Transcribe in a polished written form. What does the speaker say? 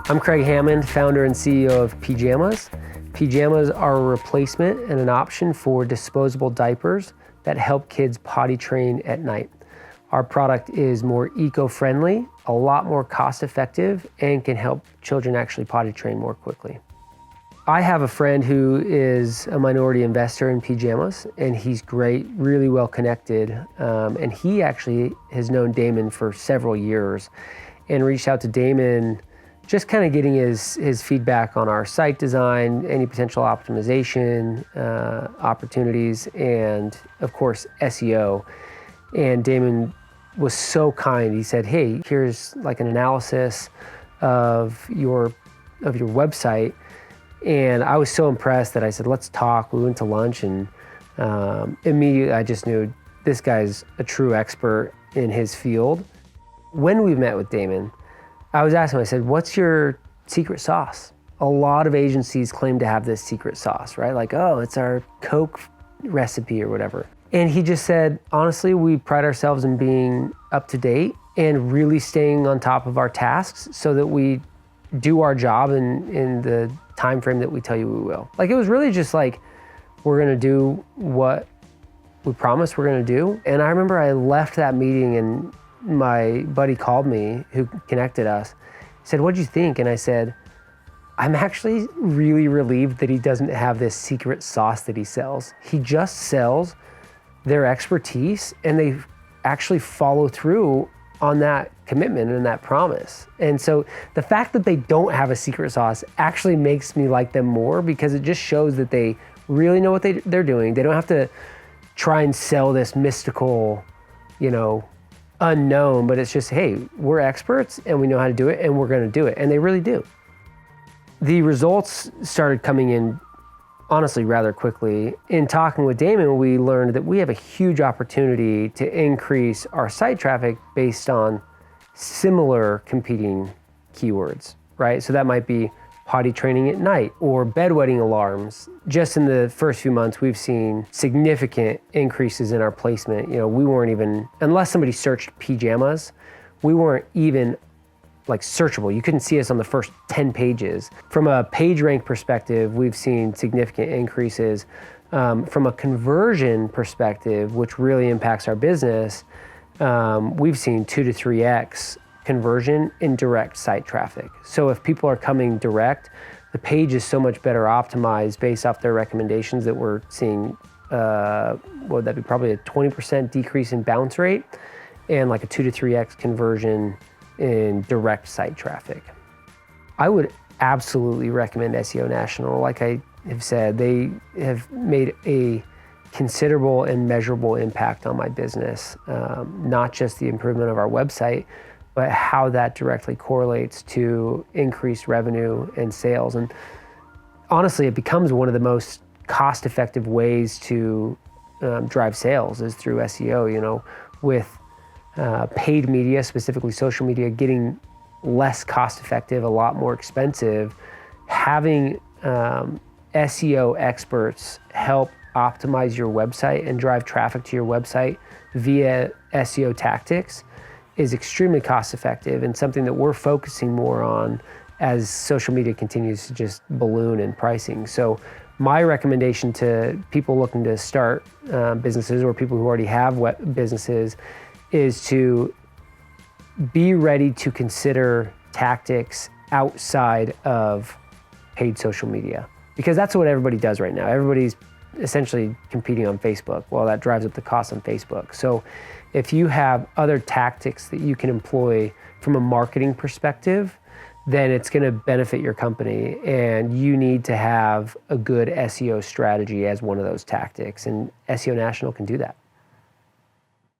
I'm Craig Hammond, founder and CEO of Peejamas. Peejamas are a replacement and an option for disposable diapers that help kids potty train at night. Our product is more eco-friendly, a lot more cost-effective, and can help children actually potty train more quickly. I have a friend who is a minority investor in Peejamas, and he's great, really well connected, and he actually has known Damon for several years and reached out to Damon just kind of getting his feedback on our site design, any potential optimization opportunities, and of course SEO. And Damon was so kind. He said, "Hey, here's like an analysis of your website." And I was so impressed that I said, "Let's talk." We went to lunch, and immediately I just knew this guy's a true expert in his field. When we met with Damon, I was asking him, I said, "What's your secret sauce?" A lot of agencies claim to have this secret sauce, right? Like, oh, it's our Coke recipe or whatever. And he just said, honestly, we pride ourselves in being up to date and really staying on top of our tasks so that we do our job in the time frame that we tell you we will. Like, it was really just like, we're gonna do what we promised we're gonna do. And I remember I left that meeting and my buddy called me, who connected us. He said, "What'd you think?" And I said, "I'm actually really relieved that he doesn't have this secret sauce that he sells. He just sells their expertise, and they actually follow through on that commitment and that promise." And so the fact that they don't have a secret sauce actually makes me like them more, because it just shows that they really know what they're doing. They don't have to try and sell this mystical, unknown, but it's just, hey, we're experts and we know how to do it, and we're gonna do it. And they really do. The results started coming in, honestly, rather quickly. In talking with Damon, we learned that we have a huge opportunity to increase our site traffic based on similar competing keywords, right? So that might be potty training at night or bedwetting alarms. Just in the first few months, we've seen significant increases in our placement. We weren't even, unless somebody searched Peejamas, we weren't even like searchable. You couldn't see us on the first 10 pages. From a page rank perspective, we've seen significant increases. From a conversion perspective, which really impacts our business, we've seen 2 to 3x conversion in direct site traffic. So if people are coming direct, the page is so much better optimized based off their recommendations that we're seeing, what would that be, probably a 20% decrease in bounce rate and like a 2 to 3x conversion in direct site traffic. I would absolutely recommend SEO National. Like I have said, they have made a considerable and measurable impact on my business, not just the improvement of our website, but how that directly correlates to increased revenue and sales. And honestly, it becomes one of the most cost-effective ways to drive sales is through SEO, with paid media, specifically social media, getting less cost-effective, a lot more expensive. Having SEO experts help optimize your website and drive traffic to your website via SEO tactics is extremely cost-effective, and something that we're focusing more on as social media continues to just balloon in pricing. So my recommendation to people looking to start businesses, or people who already have businesses, is to be ready to consider tactics outside of paid social media, because that's what everybody does right now. Everybody's essentially competing on Facebook. Well, that drives up the cost on Facebook. So if you have other tactics that you can employ from a marketing perspective, then it's going to benefit your company, and you need to have a good SEO strategy as one of those tactics, and SEO National can do that.